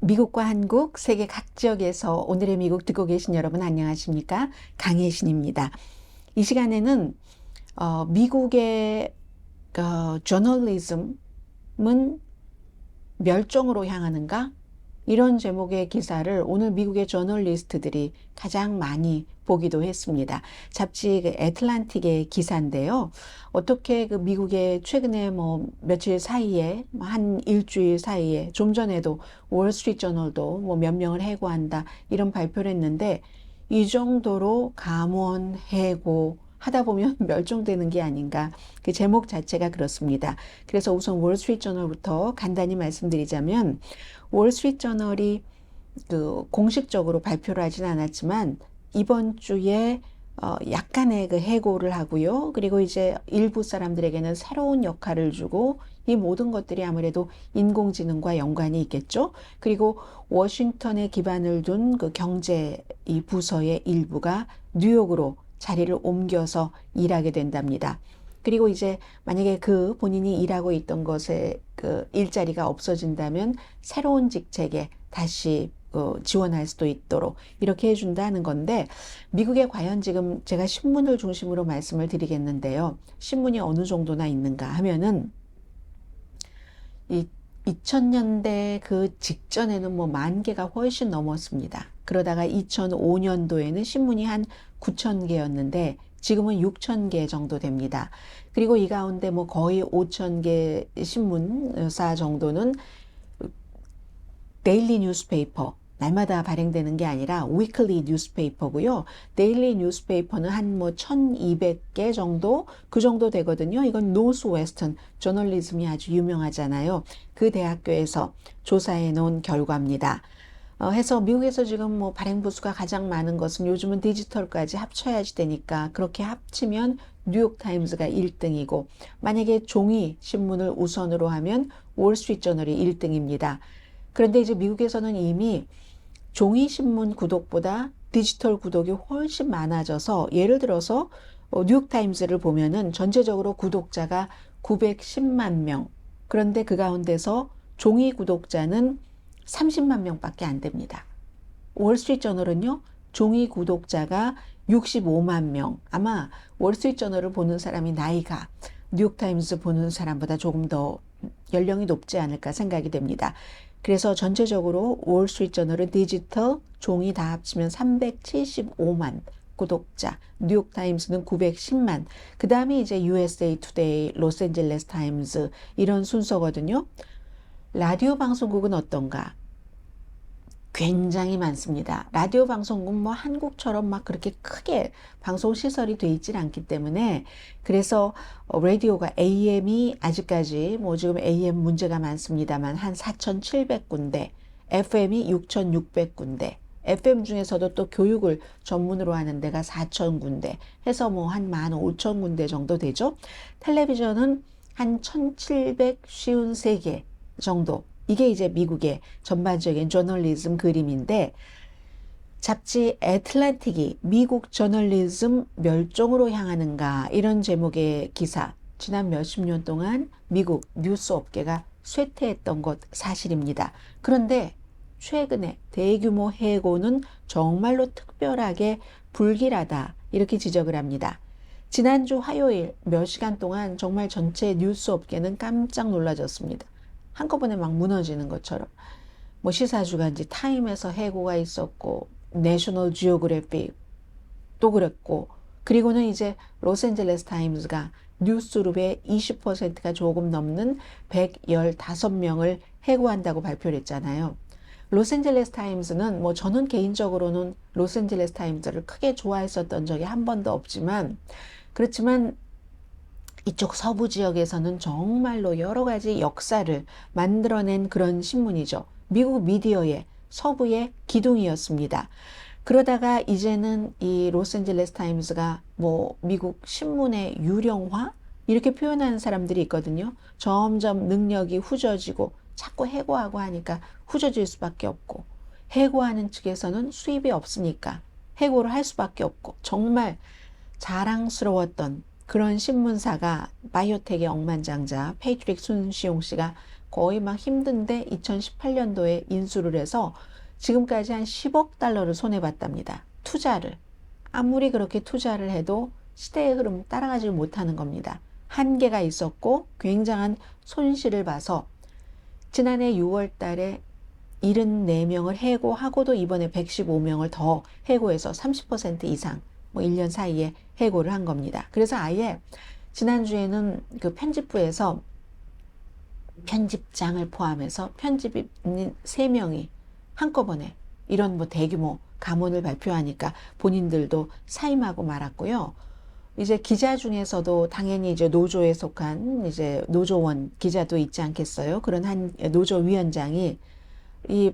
미국과 한국, 세계 각 지역에서 오늘의 미국 듣고 계신 여러분 안녕하십니까? 강혜신입니다. 이 시간에는 미국의 저널리즘은 멸종으로 향하는가? 이런 제목의 기사를 오늘 미국의 저널리스트들이 가장 많이 보기도 했습니다. 잡지 애틀란틱의 기사인데요. 어떻게 그 미국의 최근에 뭐 며칠 사이에 한 일주일 사이에 좀 전에도 월스트리트 저널도 뭐 몇 명을 해고한다 이런 발표를 했는데 이 정도로 감원 해고 하다 보면 멸종되는 게 아닌가. 그 제목 자체가 그렇습니다. 그래서 우선 월스트리트 저널부터 간단히 말씀드리자면 월스트리트 저널이 그 공식적으로 발표를 하진 않았지만 이번 주에 약간의 그 해고를 하고요. 그리고 이제 일부 사람들에게는 새로운 역할을 주고 이 모든 것들이 아무래도 인공지능과 연관이 있겠죠. 그리고 워싱턴에 기반을 둔 그 경제 이 부서의 일부가 뉴욕으로 자리를 옮겨서 일하게 된답니다. 그리고 이제 만약에 그 본인이 일하고 있던 것에 그 일자리가 없어진다면 새로운 직책에 다시 지원할 수도 있도록 이렇게 해준다는 건데 미국에 과연 지금 제가 신문을 중심으로 말씀을 드리겠는데요. 신문이 어느 정도나 있는가 하면은 이 2000년대 그 직전에는 뭐 10,000개가 훨씬 넘었습니다. 그러다가 2005년도에는 신문이 한 9,000개였는데 지금은 6,000개 정도 됩니다. 그리고 이 가운데 뭐 거의 5,000개 신문사 정도는 데일리 뉴스페이퍼, 날마다 발행되는 게 아니라 위클리 뉴스페이퍼고요. 데일리 뉴스페이퍼는 한 뭐 1,200개 정도 그 정도 되거든요. 이건 노스 웨스턴 저널리즘이 아주 유명하잖아요. 그 대학교에서 조사해 놓은 결과입니다. 해서 미국에서 지금 뭐 발행 부수가 가장 많은 것은 요즘은 디지털까지 합쳐야지 되니까 그렇게 합치면 뉴욕타임즈가 1등이고 만약에 종이 신문을 우선으로 하면 월스트리트 저널이 1등입니다. 그런데 이제 미국에서는 이미 종이신문 구독보다 디지털 구독이 훨씬 많아져서 예를 들어서 뉴욕타임즈를 보면은 전체적으로 구독자가 910만 명. 그런데 그 가운데서 종이 구독자는 30만 명밖에 안 됩니다. 월스트리트 저널은요, 종이 구독자가 65만 명. 아마 월스트리트 저널을 보는 사람이 나이가 뉴욕타임즈 보는 사람보다 조금 더 연령이 높지 않을까 생각이 됩니다. 그래서 전체적으로 월스트리트 저널은 디지털, 종이 다 합치면 375만 구독자, 뉴욕타임스는 910만, 그 다음에 이제 USA 투데이, 로스앤젤레스 타임즈 이런 순서거든요. 라디오 방송국은 어떤가? 굉장히 많습니다. 라디오 방송국 뭐 한국처럼 막 그렇게 크게 방송 시설이 돼 있질 않기 때문에 그래서 라디오가 AM이 아직까지 뭐 지금 AM 문제가 많습니다만 한 4,700군데, FM이 6,600군데, FM 중에서도 또 교육을 전문으로 하는 데가 4,000군데 해서 뭐 한 15,000군데 정도 되죠. 텔레비전은 한 1,753개 정도. 이게 이제 미국의 전반적인 저널리즘 그림인데 잡지 애틀랜틱이 미국 저널리즘 멸종으로 향하는가 이런 제목의 기사 지난 몇십 년 동안 미국 뉴스 업계가 쇠퇴했던 것 사실입니다. 그런데 최근에 대규모 해고는 정말로 특별하게 불길하다 이렇게 지적을 합니다. 지난주 화요일 몇 시간 동안 정말 전체 뉴스 업계는 깜짝 놀라졌습니다. 한꺼번에 막 무너지는 것처럼 뭐 시사주간지 타임에서 해고가 있었고 내셔널 지오그래픽 또 그랬고 그리고는 이제 로스앤젤레스 타임즈가 뉴스그룹의 20%가 조금 넘는 115명을 해고한다고 발표를 했잖아요. 로스앤젤레스 타임즈는 뭐 저는 개인적으로는 로스앤젤레스 타임즈를 크게 좋아했었던 적이 한 번도 없지만 그렇지만 이쪽 서부 지역에서는 정말로 여러 가지 역사를 만들어낸 그런 신문이죠. 미국 미디어의 서부의 기둥이었습니다. 그러다가 이제는 이 로스앤젤레스 타임스가 뭐 미국 신문의 유령화? 이렇게 표현하는 사람들이 있거든요. 점점 능력이 후져지고 자꾸 해고하고 하니까 후져질 수밖에 없고 해고하는 측에서는 수입이 없으니까 해고를 할 수밖에 없고 정말 자랑스러웠던 그런 신문사가 바이오텍의 억만장자 페이트릭 순시용 씨가 거의 막 힘든데 2018년도에 인수를 해서 지금까지 한 10억 달러를 손해봤답니다. 투자를. 아무리 그렇게 투자를 해도 시대의 흐름 따라가지 못하는 겁니다. 한계가 있었고 굉장한 손실을 봐서 지난해 6월 달에 74명을 해고하고도 이번에 115명을 더 해고해서 30% 이상 뭐 1년 사이에 해고를 한 겁니다. 그래서 아예 지난주에는 그 편집부에서 편집장을 포함해서 편집인 3명이 한꺼번에 이런 뭐 대규모 감원을 발표하니까 본인들도 사임하고 말았고요. 이제 기자 중에서도 당연히 이제 노조에 속한 이제 노조원 기자도 있지 않겠어요? 그런 한 노조 위원장이 이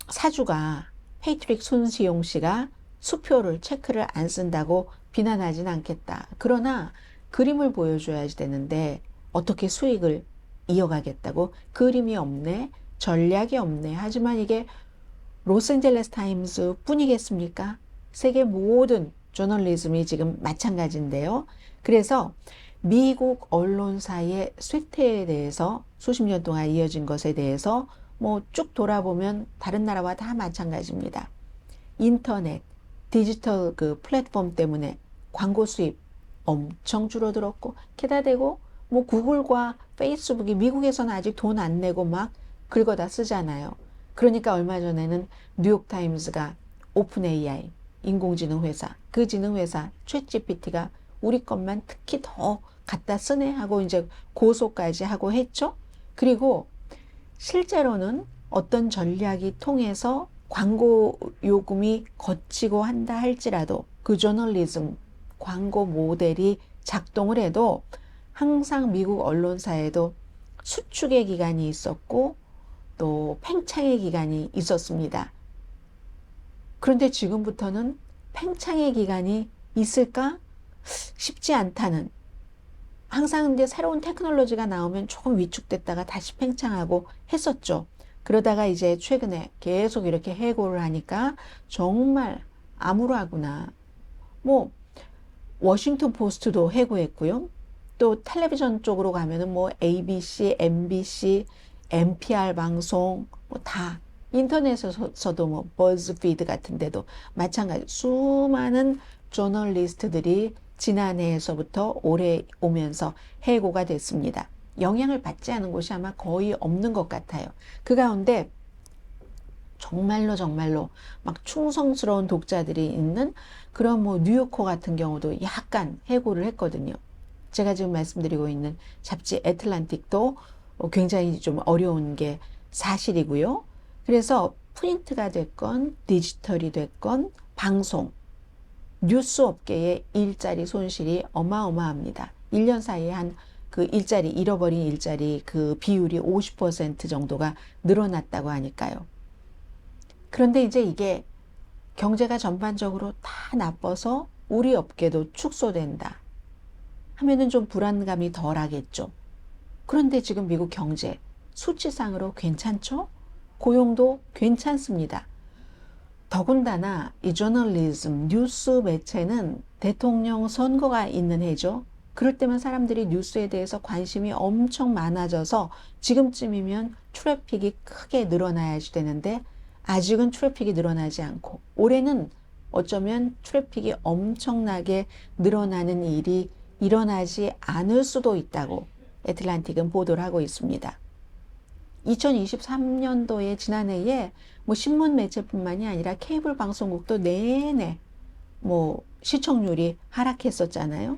사주가 페이트릭 손시용 씨가 수표를 체크를 안 쓴다고 비난하진 않겠다. 그러나 그림을 보여줘야지 되는데 어떻게 수익을 이어가겠다고? 그림이 없네, 전략이 없네. 하지만 이게 로스앤젤레스 타임스 뿐이겠습니까? 세계 모든 저널리즘이 지금 마찬가지인데요. 그래서 미국 언론사의 쇠퇴에 대해서 수십 년 동안 이어진 것에 대해서 뭐 쭉 돌아보면 다른 나라와 다 마찬가지입니다. 인터넷, 디지털 그 플랫폼 때문에 광고 수입 엄청 줄어들었고, 게다 대고 뭐 구글과 페이스북이 미국에서는 아직 돈 안 내고 막 긁어다 쓰잖아요. 그러니까 얼마 전에는 뉴욕타임스가 오픈 AI, 인공지능 회사, 그 지능 회사 챗GPT가 우리 것만 특히 더 갖다 쓰네 하고 이제 고소까지 하고 했죠. 그리고 실제로는 어떤 전략이 통해서 광고 요금이 거치고 한다 할지라도 그 저널리즘 광고 모델이 작동을 해도 항상 미국 언론사에도 수축의 기간이 있었고 또 팽창의 기간이 있었습니다. 그런데 지금부터는 팽창의 기간이 있을까? 쉽지 않다는. 항상 이제 새로운 테크놀로지가 나오면 조금 위축됐다가 다시 팽창하고 했었죠. 그러다가 이제 최근에 계속 이렇게 해고를 하니까 정말 암울하구나. 뭐 워싱턴 포스트도 해고했고요. 또 텔레비전 쪽으로 가면은 뭐 ABC, MBC, NPR 방송 뭐 다 인터넷에서도 뭐 버즈피드 같은 데도 마찬가지 수많은 저널리스트들이 지난해에서부터 올해 오면서 해고가 됐습니다. 영향을 받지 않은 곳이 아마 거의 없는 것 같아요. 그 가운데 정말로 막 충성스러운 독자들이 있는 그런 뭐 뉴요커 같은 경우도 약간 해고를 했거든요. 제가 지금 말씀드리고 있는 잡지 애틀란틱도 굉장히 좀 어려운 게 사실이고요. 그래서 프린트가 됐건 디지털이 됐건 방송, 뉴스 업계의 일자리 손실이 어마어마합니다. 1년 사이에 한 그 일자리, 잃어버린 일자리 그 비율이 50% 정도가 늘어났다고 하니까요. 그런데 이제 이게 경제가 전반적으로 다 나빠서 우리 업계도 축소된다 하면은 좀 불안감이 덜 하겠죠. 그런데 지금 미국 경제 수치상으로 괜찮죠? 고용도 괜찮습니다. 더군다나 이 저널리즘, 뉴스 매체는 대통령 선거가 있는 해죠. 그럴 때만 사람들이 뉴스에 대해서 관심이 엄청 많아져서 지금쯤이면 트래픽이 크게 늘어나야지 되는데 아직은 트래픽이 늘어나지 않고 올해는 어쩌면 트래픽이 엄청나게 늘어나는 일이 일어나지 않을 수도 있다고 애틀란틱은 보도를 하고 있습니다. 2023년도에 지난해에 뭐 신문 매체뿐만이 아니라 케이블 방송국도 내내 뭐 시청률이 하락했었잖아요.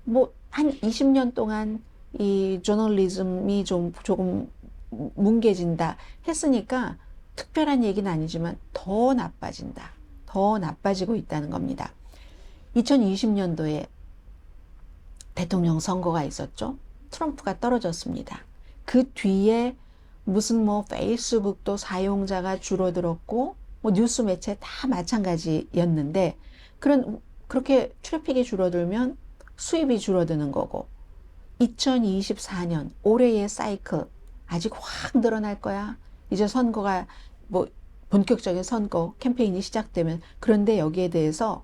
뭐 한 20년 동안 이 저널리즘이 조금 뭉개진다 했으니까 특별한 얘기는 아니지만 더 나빠진다. 더 나빠지고 있다는 겁니다. 2020년도에 대통령 선거가 있었죠. 트럼프가 떨어졌습니다. 그 뒤에 무슨 뭐 페이스북도 사용자가 줄어들었고 뭐 뉴스 매체 다 마찬가지였는데 그렇게 트래픽이 줄어들면 수입이 줄어드는 거고 2024년 올해의 사이클 아직 확 늘어날 거야. 이제 선거가 뭐 본격적인 선거 캠페인이 시작되면 그런데 여기에 대해서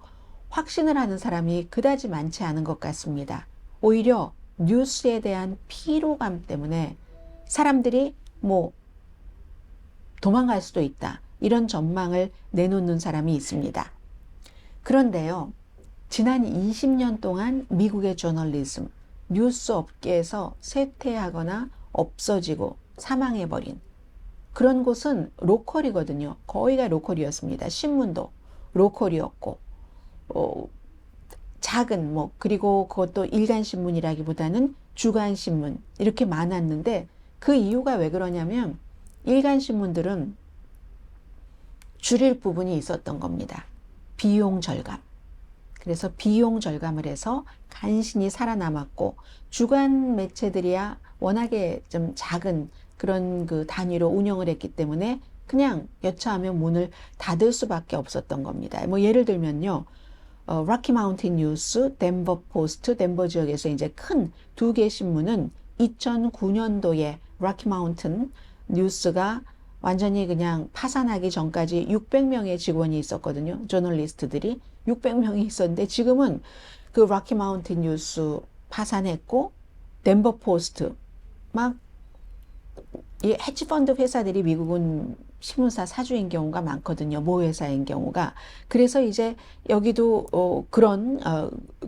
확신을 하는 사람이 그다지 많지 않은 것 같습니다. 오히려 뉴스에 대한 피로감 때문에 사람들이 뭐 도망갈 수도 있다. 이런 전망을 내놓는 사람이 있습니다. 그런데요, 지난 20년 동안 미국의 저널리즘, 뉴스 업계에서 쇠퇴하거나 없어지고 사망해버린 그런 곳은 로컬이거든요. 거의가 로컬이었습니다. 신문도 로컬이었고, 작은 그리고 그것도 일간신문이라기보다는 주간신문 이렇게 많았는데 그 이유가 왜 그러냐면 일간신문들은 줄일 부분이 있었던 겁니다. 비용 절감. 그래서 비용 절감을 해서 간신히 살아남았고 주간 매체들이야 워낙에 좀 작은 그런 그 단위로 운영을 했기 때문에 그냥 여차하면 문을 닫을 수밖에 없었던 겁니다. 뭐 예를 들면요. 로키 마운틴 뉴스, 덴버 포스트, 덴버 지역에서 이제 큰 두 개 신문은 2009년도에 로키 마운틴 뉴스가 완전히 그냥 파산하기 전까지 600명의 직원이 있었거든요. 저널리스트들이 600명이 있었는데 지금은 그 로키 마운틴 뉴스 파산했고 덴버 포스트 막 이 헤지펀드 회사들이 미국은 신문사 사주인 경우가 많거든요. 모회사인 경우가. 그래서 이제 여기도 그런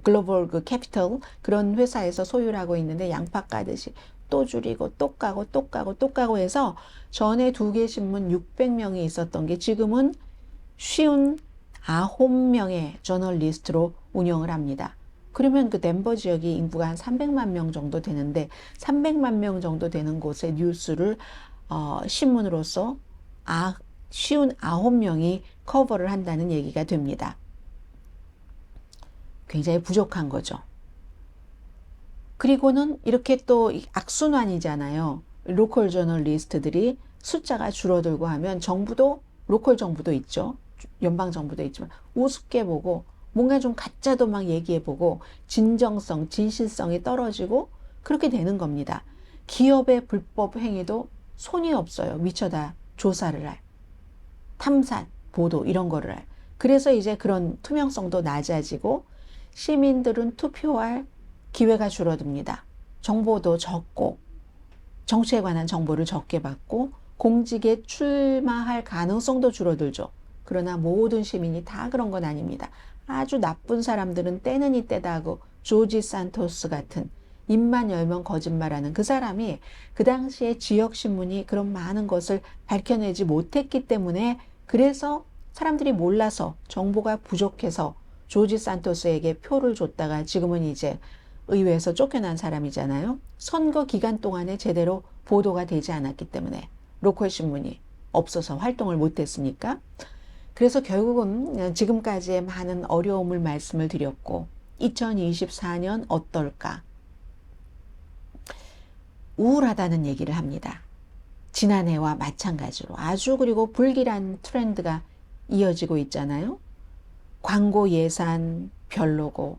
글로벌 그 캐피털 그런 회사에서 소유를 하고 있는데 양파 까듯이 또 줄이고 또 까고 또 까고 또 까고 해서 전에 두 개 신문 600명이 있었던 게 지금은 59명의 저널리스트로 운영을 합니다. 그러면 그 덴버 지역이 인구가 한 300만 명 정도 되는데 300만 명 정도 되는 곳의 뉴스를 신문으로서 59명이 커버를 한다는 얘기가 됩니다. 굉장히 부족한 거죠. 그리고는 이렇게 또 악순환이잖아요. 로컬 저널리스트들이 숫자가 줄어들고 하면 정부도 로컬 정부도 있죠. 연방 정부도 있지만 우습게 보고 뭔가 좀 가짜도 막 얘기해보고 진정성, 진실성이 떨어지고 그렇게 되는 겁니다. 기업의 불법 행위도 손이 없어요. 미쳐다 조사를 할. 탐사, 보도 이런 거를 할. 그래서 이제 그런 투명성도 낮아지고 시민들은 투표할 기회가 줄어듭니다. 정보도 적고 정치에 관한 정보를 적게 받고 공직에 출마할 가능성도 줄어들죠. 그러나 모든 시민이 다 그런 건 아닙니다. 아주 나쁜 사람들은 때는 이때다 하고 조지 산토스 같은 입만 열면 거짓말하는 그 사람이 그 당시에 지역신문이 그런 많은 것을 밝혀내지 못했기 때문에 그래서 사람들이 몰라서 정보가 부족해서 조지 산토스에게 표를 줬다가 지금은 이제 의회에서 쫓겨난 사람이잖아요. 선거 기간 동안에 제대로 보도가 되지 않았기 때문에 로컬 신문이 없어서 활동을 못했으니까 그래서 결국은 지금까지의 많은 어려움을 말씀을 드렸고 2024년 어떨까? 우울하다는 얘기를 합니다. 지난해와 마찬가지로 아주 그리고 불길한 트렌드가 이어지고 있잖아요. 광고 예산 별로고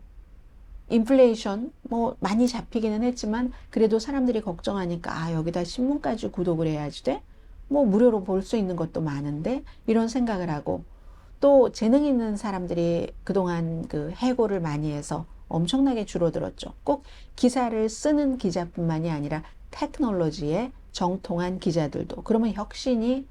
인플레이션 뭐 많이 잡히기는 했지만 그래도 사람들이 걱정하니까 여기다 신문까지 구독을 해야지 돼? 뭐 무료로 볼 수 있는 것도 많은데 이런 생각을 하고 또 재능 있는 사람들이 그동안 그 해고를 많이 해서 엄청나게 줄어들었죠. 꼭 기사를 쓰는 기자뿐만이 아니라 테크놀로지에 정통한 기자들도 그러면 혁신이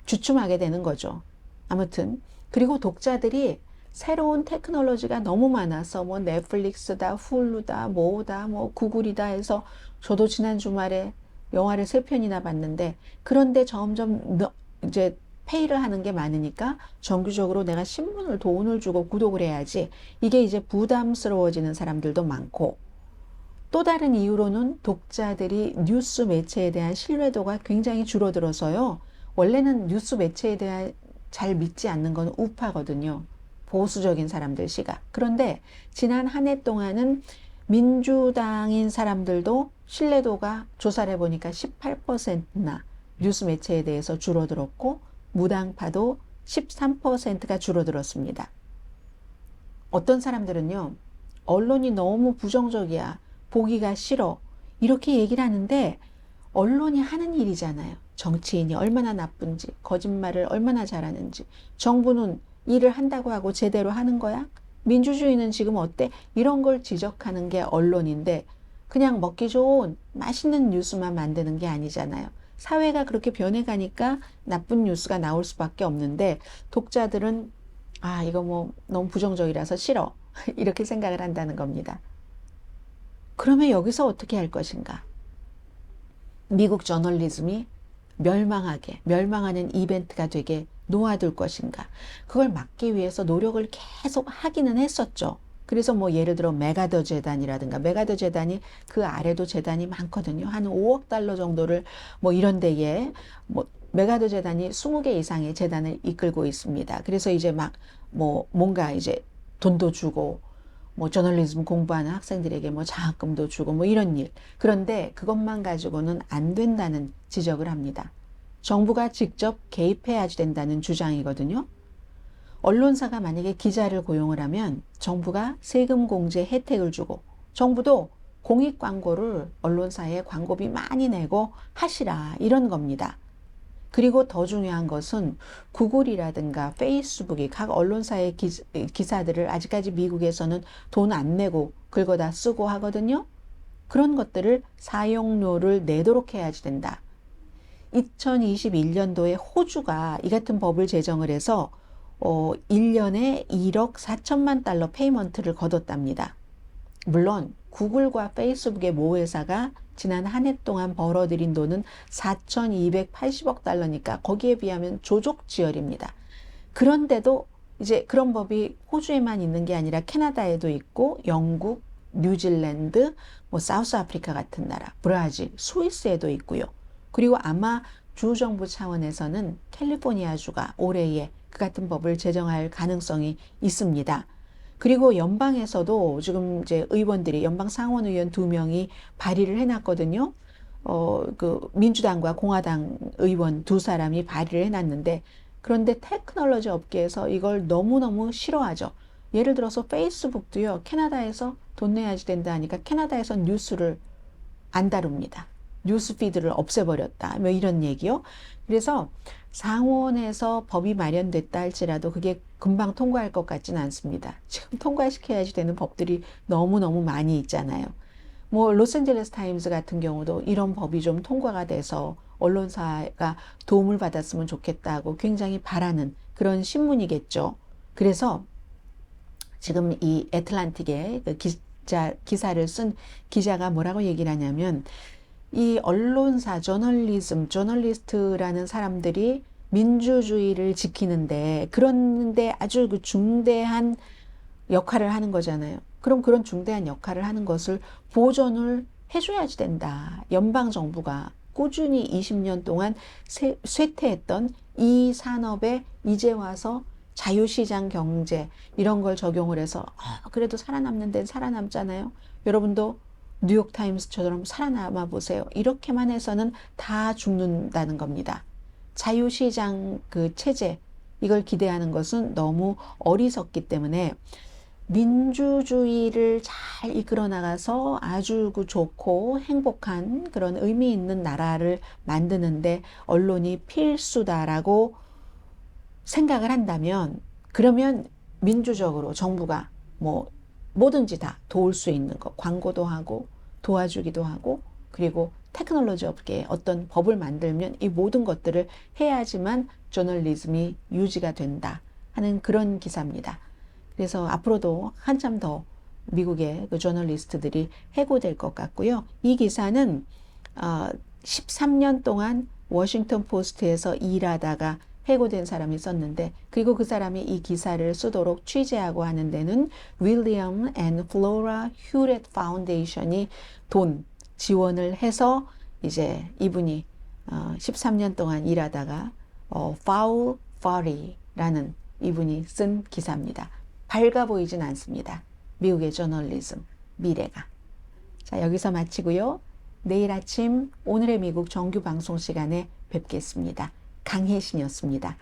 주춤하게 되는 거죠. 아무튼 그리고 독자들이 새로운 테크놀로지가 너무 많아서 뭐 넷플릭스다, 훌루다, 뭐다, 뭐 구글이다 해서 저도 지난 주말에 영화를 3편이나 봤는데 그런데 점점 이제 페이를 하는 게 많으니까 정규적으로 내가 신문을 돈을 주고 구독을 해야지 이게 이제 부담스러워지는 사람들도 많고 또 다른 이유로는 독자들이 뉴스 매체에 대한 신뢰도가 굉장히 줄어들어서요. 원래는 뉴스 매체에 대한 잘 믿지 않는 건 우파거든요. 보수적인 사람들 시각. 그런데 지난 한 해 동안은 민주당인 사람들도 신뢰도가 조사를 해보니까 18%나 뉴스 매체에 대해서 줄어들었고 무당파도 13%가 줄어들었습니다. 어떤 사람들은요. 언론이 너무 부정적이야. 보기가 싫어. 이렇게 얘기를 하는데 언론이 하는 일이잖아요. 정치인이 얼마나 나쁜지, 거짓말을 얼마나 잘하는지, 정부는 일을 한다고 하고 제대로 하는 거야? 민주주의는 지금 어때? 이런 걸 지적하는 게 언론인데 그냥 먹기 좋은 맛있는 뉴스만 만드는 게 아니잖아요. 사회가 그렇게 변해가니까 나쁜 뉴스가 나올 수밖에 없는데 독자들은 아, 이거 뭐 너무 부정적이라서 싫어. 이렇게 생각을 한다는 겁니다. 그러면 여기서 어떻게 할 것인가? 미국 저널리즘이 멸망하는 이벤트가 되게 놓아둘 것인가? 그걸 막기 위해서 노력을 계속 하기는 했었죠. 그래서 뭐 예를 들어 메가더 재단이라든가 메가더 재단이 그 아래도 재단이 많거든요. 한 5억 달러 정도를 뭐 이런 데에 뭐 메가더 재단이 20개 이상의 재단을 이끌고 있습니다. 그래서 이제 막 뭐 뭔가 이제 돈도 주고 뭐 저널리즘 공부하는 학생들에게 뭐 장학금도 주고 뭐 이런 일. 그런데 그것만 가지고는 안 된다는 지적을 합니다. 정부가 직접 개입해야지 된다는 주장이거든요. 언론사가 만약에 기자를 고용을 하면 정부가 세금 공제 혜택을 주고 정부도 공익 광고를 언론사에 광고비 많이 내고 하시라 이런 겁니다. 그리고 더 중요한 것은 구글이라든가 페이스북이 각 언론사의 기사들을 아직까지 미국에서는 돈 안 내고 긁어다 쓰고 하거든요. 그런 것들을 사용료를 내도록 해야지 된다. 2021년도에 호주가 이 같은 법을 제정을 해서 1년에 1억 4천만 달러 페이먼트를 거뒀답니다. 물론 구글과 페이스북의 모 회사가 지난 한 해 동안 벌어들인 돈은 4,280억 달러니까 거기에 비하면 조족지열입니다. 그런데도 이제 그런 법이 호주에만 있는 게 아니라 캐나다에도 있고 영국, 뉴질랜드, 뭐 사우스아프리카 같은 나라, 브라질, 스위스에도 있고요. 그리고 아마 주정부 차원에서는 캘리포니아주가 올해에 그 같은 법을 제정할 가능성이 있습니다. 그리고 연방에서도 지금 이제 의원들이 연방 상원 의원 2명이 발의를 해놨거든요. 그 민주당과 공화당 의원 2사람이 발의를 해놨는데 그런데 테크놀로지 업계에서 이걸 너무너무 싫어하죠. 예를 들어서 페이스북도요. 캐나다에서 돈 내야지 된다 하니까 캐나다에서 뉴스를 안 다룹니다. 뉴스 피드를 없애버렸다. 뭐 이런 얘기요. 그래서 상원에서 법이 마련됐다 할지라도 그게 금방 통과할 것 같지는 않습니다. 지금 통과시켜야지 되는 법들이 너무너무 많이 있잖아요. 뭐 로스앤젤레스 타임스 같은 경우도 이런 법이 좀 통과가 돼서 언론사가 도움을 받았으면 좋겠다고 굉장히 바라는 그런 신문이겠죠. 그래서 지금 이 애틀란틱의 그 기사를 쓴 기자가 뭐라고 얘기를 하냐면 이 언론사, 저널리스트라는 사람들이 민주주의를 지키는데 그런데 아주 그 중대한 역할을 하는 거잖아요. 그럼 그런 중대한 역할을 하는 것을 보존을 해줘야지 된다. 연방정부가 꾸준히 20년 동안 쇠퇴했던 이 산업에 이제 와서 자유시장 경제 이런 걸 적용을 해서 그래도 살아남는 데는 살아남잖아요. 여러분도 뉴욕타임스처럼 살아남아 보세요. 이렇게만 해서는 다 죽는다는 겁니다. 자유시장 그 체제 이걸 기대하는 것은 너무 어리석기 때문에 민주주의를 잘 이끌어 나가서 아주 좋고 행복한 그런 의미 있는 나라를 만드는데 언론이 필수다라고 생각을 한다면 그러면 민주적으로 정부가 뭐 뭐든지 다 도울 수 있는 것, 광고도 하고 도와주기도 하고 그리고 테크놀로지 업계에 어떤 법을 만들면 이 모든 것들을 해야지만 저널리즘이 유지가 된다 하는 그런 기사입니다. 그래서 앞으로도 한참 더 미국의 그 저널리스트들이 해고될 것 같고요. 이 기사는 13년 동안 워싱턴 포스트에서 일하다가 해고된 사람이 썼는데 그리고 그 사람이 이 기사를 쓰도록 취재하고 하는 데는 윌리엄 앤 플로라 휴렛 파운데이션이 돈 지원을 해서 이제 이분이 13년 동안 일하다가 파울 파리라는 이분이 쓴 기사입니다. 밝아 보이진 않습니다. 미국의 저널리즘 미래가. 자, 여기서 마치고요. 내일 아침 오늘의 미국 정규 방송 시간에 뵙겠습니다. 강혜신이었습니다.